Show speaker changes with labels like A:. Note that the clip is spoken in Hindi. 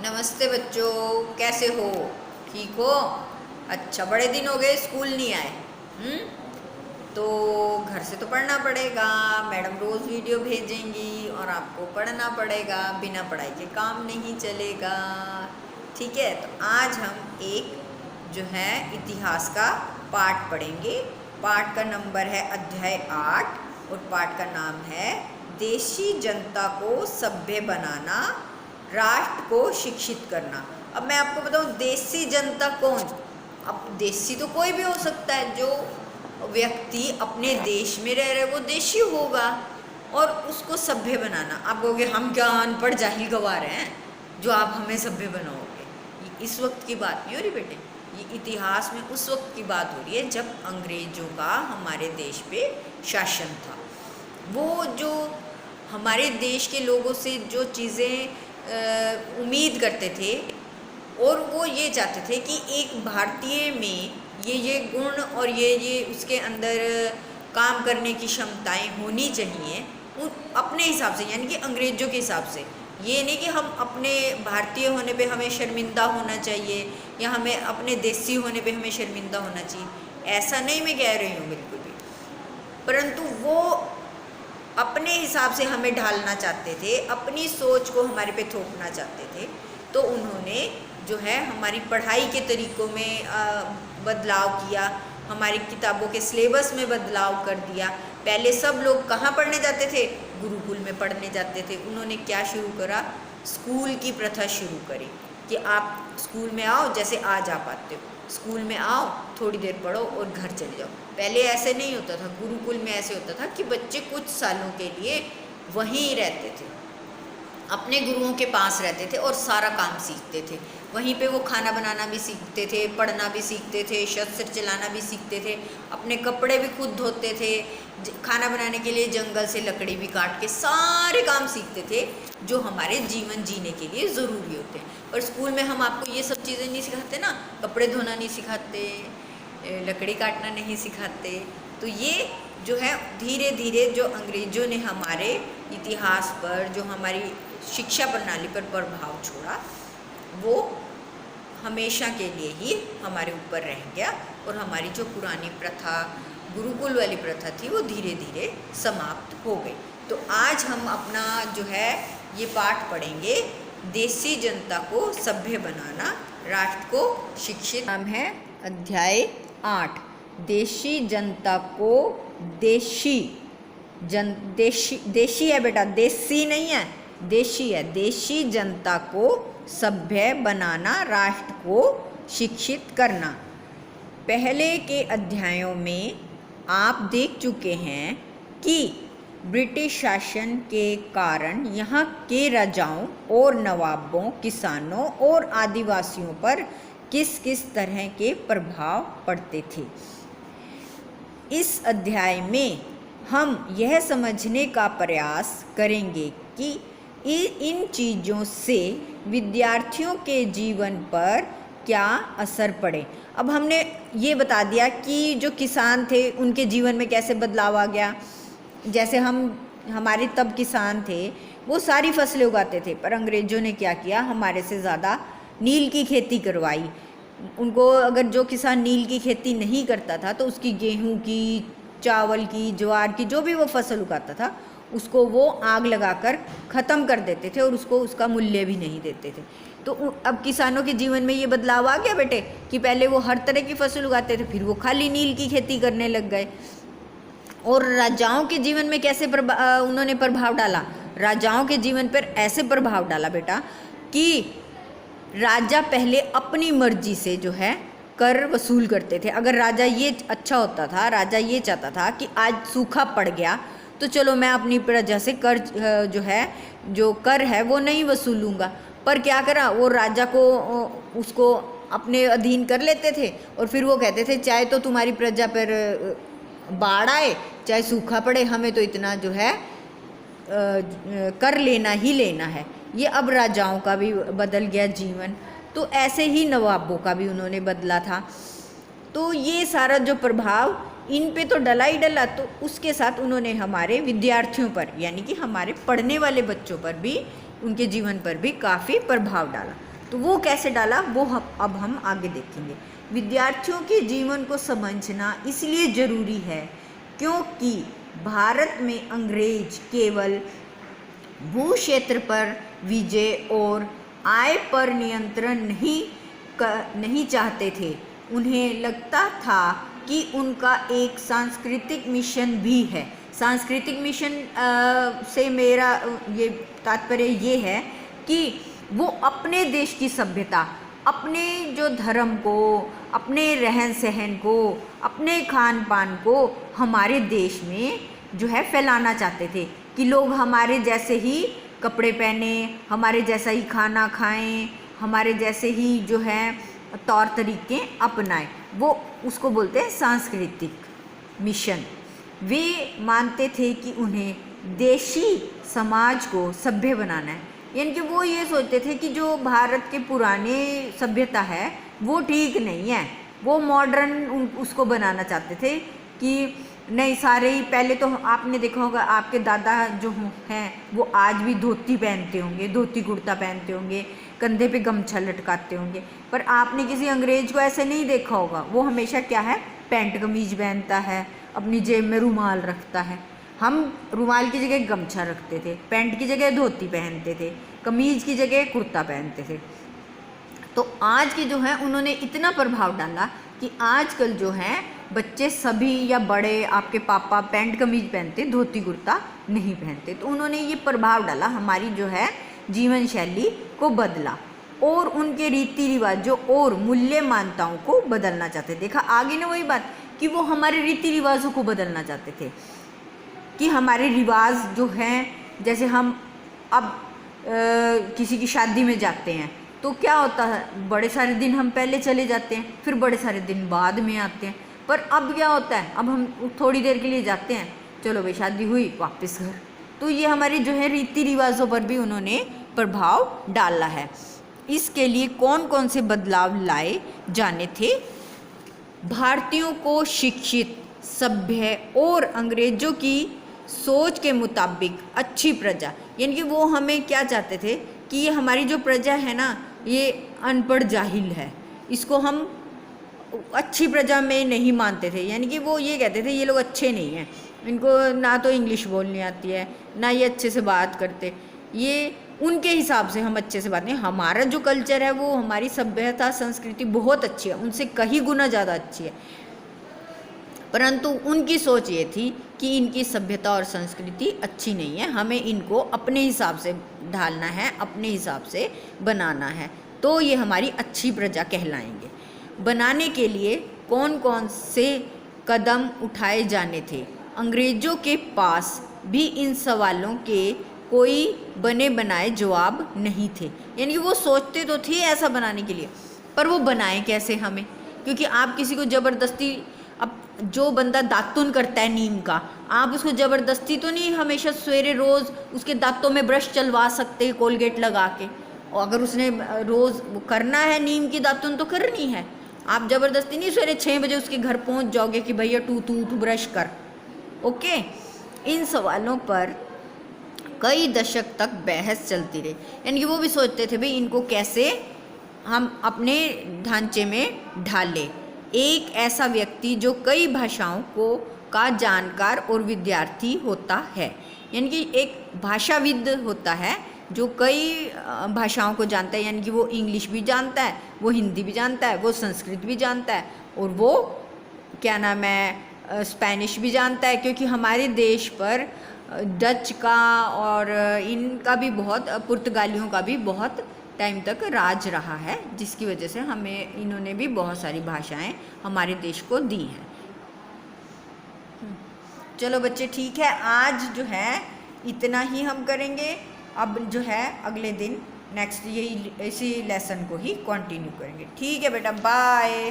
A: नमस्ते बच्चों, कैसे हो? ठीक हो? अच्छा, बड़े दिन हो गए स्कूल नहीं आए। तो घर से तो पढ़ना पड़ेगा। मैडम रोज़ वीडियो भेजेंगी और आपको पढ़ना पड़ेगा। बिना पढ़ाई के काम नहीं चलेगा। ठीक है, तो आज हम एक जो है इतिहास का पाठ पढ़ेंगे। पाठ का नंबर है अध्याय 8 और पाठ का नाम है देशी जनता को सभ्य बनाना, राष्ट्र को शिक्षित करना। अब मैं आपको बताऊं, देशी जनता कौन? अब देशी तो कोई भी हो सकता है। जो व्यक्ति अपने देश में रह रहे वो देशी होगा। और उसको सभ्य बनाना, आप कहोगे हम क्या अनपढ़ जाहिल गंवार हैं जो आप हमें सभ्य बनाओगे। ये इस वक्त की बात नहीं हो रही बेटे, ये इतिहास में उस वक्त की बात हो रही है जब अंग्रेजों का हमारे देश पे शासन था। वो जो हमारे देश के लोगों से जो चीज़ें उम्मीद करते थे और वो ये चाहते थे कि एक भारतीय में ये गुण और ये उसके अंदर काम करने की क्षमताएं होनी चाहिए उन अपने हिसाब से, यानी कि अंग्रेज़ों के हिसाब से। ये नहीं कि हम अपने भारतीय होने पे हमें शर्मिंदा होना चाहिए या हमें अपने देसी होने पे हमें शर्मिंदा होना चाहिए, ऐसा नहीं मैं कह रही हूँ बिल्कुल भी। परंतु वो अपने हिसाब से हमें ढालना चाहते थे, अपनी सोच को हमारे पे थोपना चाहते थे। तो उन्होंने जो है हमारी पढ़ाई के तरीक़ों में बदलाव किया, हमारी किताबों के सिलेबस में बदलाव कर दिया। पहले सब लोग कहाँ पढ़ने जाते थे? गुरुकुल में पढ़ने जाते थे। उन्होंने क्या शुरू करा? स्कूल की प्रथा शुरू करी कि आप स्कूल में आओ, जैसे आज आप आते हो स्कूल में आओ, थोड़ी देर पढ़ो और घर चले जाओ। पहले ऐसे नहीं होता था। गुरुकुल में ऐसे होता था कि बच्चे कुछ सालों के लिए वहीं रहते थे, अपने गुरुओं के पास रहते थे और सारा काम सीखते थे। वहीं पे वो खाना बनाना भी सीखते थे, पढ़ना भी सीखते थे, शस्त्र चलाना भी सीखते थे, अपने कपड़े भी खुद धोते थे, खाना बनाने के लिए जंगल से लकड़ी भी काट के सारे काम सीखते थे जो हमारे जीवन जीने के लिए ज़रूरी होते हैं। और स्कूल में हम आपको ये सब चीज़ें नहीं सिखाते ना, कपड़े धोना नहीं सिखाते, लकड़ी काटना नहीं सिखाते। तो ये जो है धीरे धीरे जो अंग्रेज़ों ने हमारे इतिहास पर, जो हमारी शिक्षा प्रणाली पर प्रभाव छोड़ा, वो हमेशा के लिए ही हमारे ऊपर रह गया और हमारी जो पुरानी प्रथा, गुरुकुल वाली प्रथा थी, वो धीरे धीरे समाप्त हो गई। तो आज हम अपना जो है ये पाठ पढ़ेंगे, देशी जनता को सभ्य बनाना, राष्ट्र को शिक्षित। नाम है अध्याय 8, देशी जनता को देशी है बेटा, देसी नहीं है, देशी है। देशी जनता को सभ्य बनाना, राष्ट्र को शिक्षित करना। पहले के अध्यायों में आप देख चुके हैं कि ब्रिटिश शासन के कारण यहाँ के राजाओं और नवाबों, किसानों और आदिवासियों पर किस किस तरह के प्रभाव पड़ते थे। इस अध्याय में हम यह समझने का प्रयास करेंगे कि इन चीज़ों से विद्यार्थियों के जीवन पर क्या असर पड़े। अब हमने ये बता दिया कि जो किसान थे उनके जीवन में कैसे बदलाव आ गया। जैसे हमारे तब किसान थे, वो सारी फसलें उगाते थे, पर अंग्रेज़ों ने क्या किया, हमारे से ज़्यादा नील की खेती करवाई। उनको अगर जो किसान नील की खेती नहीं करता था तो उसकी गेहूं की, चावल की, ज्वार की, जो भी वो फसल उगाता था उसको वो आग लगाकर ख़त्म कर देते थे और उसको उसका मूल्य भी नहीं देते थे। तो अब किसानों के जीवन में ये बदलाव आ गया बेटे कि पहले वो हर तरह की फसल उगाते थे, फिर वो खाली नील की खेती करने लग गए। और राजाओं के जीवन में कैसे उन्होंने प्रभाव डाला? राजाओं के जीवन पर ऐसे प्रभाव डाला बेटा कि राजा पहले अपनी मर्जी से जो है कर वसूल करते थे। अगर राजा ये अच्छा होता था, राजा ये चाहता था कि आज सूखा पड़ गया तो चलो मैं अपनी प्रजा से कर जो है, जो कर है वो नहीं वसूलूंगा। पर क्या करा, वो राजा को उसको अपने अधीन कर लेते थे और फिर वो कहते थे चाहे तो तुम्हारी प्रजा पर बाढ़ आए, चाहे सूखा पड़े, हमें तो इतना जो है कर लेना ही लेना है। ये अब राजाओं का भी बदल गया जीवन, तो ऐसे ही नवाबों का भी उन्होंने बदला था। तो ये सारा जो प्रभाव इन पे तो डला ही डला, तो उसके साथ उन्होंने हमारे विद्यार्थियों पर, यानी कि हमारे पढ़ने वाले बच्चों पर भी, उनके जीवन पर भी काफ़ी प्रभाव डाला। तो वो कैसे डाला वो अब हम आगे देखेंगे। विद्यार्थियों के जीवन को समझना इसलिए ज़रूरी है क्योंकि भारत में अंग्रेज केवल भू क्षेत्र पर विजय और आय पर नियंत्रण नहीं चाहते थे। उन्हें लगता था कि उनका एक सांस्कृतिक मिशन भी है। सांस्कृतिक मिशन से मेरा ये तात्पर्य ये है कि वो अपने देश की सभ्यता, अपने जो धर्म को, अपने रहन सहन को, अपने खान पान को हमारे देश में जो है फैलाना चाहते थे कि लोग हमारे जैसे ही कपड़े पहने, हमारे जैसा ही खाना खाएं, हमारे जैसे ही जो है तौर तरीके अपनाएं। वो उसको बोलते हैं सांस्कृतिक मिशन। वे मानते थे कि उन्हें देशी समाज को सभ्य बनाना है, यानी कि वो ये सोचते थे कि जो भारत के पुराने सभ्यता है वो ठीक नहीं है, वो मॉडर्न उसको बनाना चाहते थे कि नहीं सारे ही। पहले तो आपने देखा होगा आपके दादा जो हैं वो आज भी धोती पहनते होंगे, धोती कुर्ता पहनते होंगे, कंधे पे गमछा लटकाते होंगे, पर आपने किसी अंग्रेज को ऐसे नहीं देखा होगा। वो हमेशा क्या है, पैंट कमीज पहनता है, अपनी जेब में रुमाल रखता है। हम रुमाल की जगह गमछा रखते थे, पैंट की जगह धोती पहनते थे, कमीज की जगह कुर्ता पहनते थे। तो आज के जो है उन्होंने इतना प्रभाव डाला कि आजकल जो है बच्चे सभी या बड़े, आपके पापा पैंट कमीज पहनते, धोती कुर्ता नहीं पहनते। तो उन्होंने ये प्रभाव डाला, हमारी जो है जीवन शैली को बदला और उनके रीति रिवाजों और मूल्य मान्यताओं को बदलना चाहते। देखा आगे ना वही बात कि वो हमारे रीति रिवाजों को बदलना चाहते थे कि हमारे रिवाज जो हैं, जैसे हम अब किसी की शादी में जाते हैं तो क्या होता है, बड़े सारे दिन हम पहले चले जाते हैं, फिर बड़े सारे दिन बाद में आते हैं। पर अब क्या होता है, अब हम थोड़ी देर के लिए जाते हैं, चलो भाई शादी हुई वापस घर। तो ये हमारे जो है रीति रिवाजों पर भी उन्होंने प्रभाव डाला है। इसके लिए कौन कौन से बदलाव लाए जाने थे? भारतीयों को शिक्षित, सभ्य और अंग्रेजों की सोच के मुताबिक अच्छी प्रजा, यानी कि वो हमें क्या चाहते थे कि ये हमारी जो प्रजा है ना, ये अनपढ़ जाहिल है, इसको हम अच्छी प्रजा में नहीं मानते थे। यानी कि वो ये कहते थे ये लोग अच्छे नहीं हैं, इनको ना तो इंग्लिश बोलनी आती है, ना ये अच्छे से बात करते। ये उनके हिसाब से हम अच्छे से बात नहीं, हमारा जो कल्चर है वो, हमारी सभ्यता संस्कृति बहुत अच्छी है, उनसे कहीं गुना ज़्यादा अच्छी है। परंतु उनकी सोच ये थी कि इनकी सभ्यता और संस्कृति अच्छी नहीं है, हमें इनको अपने हिसाब से ढालना है, अपने हिसाब से बनाना है, तो ये हमारी अच्छी प्रजा कहलाएंगे। बनाने के लिए कौन कौन से कदम उठाए जाने थे? अंग्रेजों के पास भी इन सवालों के कोई बने बनाए जवाब नहीं थे। यानी कि वो सोचते तो थे ऐसा बनाने के लिए, पर वो बनाए कैसे हमें? क्योंकि आप किसी को ज़बरदस्ती, अब जो बंदा दातुन करता है नीम का, आप उसको ज़बरदस्ती तो नहीं हमेशा सवेरे रोज़ उसके दांतों में ब्रश चलवा सकते कोलगेट लगा के। और अगर उसने रोज़ करना है नीम की दातुन तो करनी है, आप ज़बरदस्ती नहीं सवेरे 6 बजे उसके घर पहुंच जाओगे कि भैया टू ब्रश कर। ओके, इन सवालों पर कई दशक तक बहस चलती रही। यानी कि वो भी सोचते थे भाई इनको कैसे हम अपने ढांचे में ढालें। एक ऐसा व्यक्ति जो कई भाषाओं का जानकार और विद्यार्थी होता है, यानी कि एक भाषाविद होता है जो कई भाषाओं को जानता है, यानी कि वो इंग्लिश भी जानता है, वो हिंदी भी जानता है, वो संस्कृत भी जानता है, और वो क्या नाम है स्पेनिश भी जानता है। क्योंकि हमारे देश पर डच का और इनका भी बहुत, पुर्तगालियों का भी बहुत टाइम तक राज रहा है, जिसकी वजह से हमें इन्होंने भी बहुत सारी भाषाएं हमारे देश को दी हैं। चलो बच्चे ठीक है, आज जो है इतना ही हम करेंगे। अब जो है अगले दिन नेक्स्ट यही इसी लेसन को ही कंटिन्यू करेंगे। ठीक है बेटा, बाय।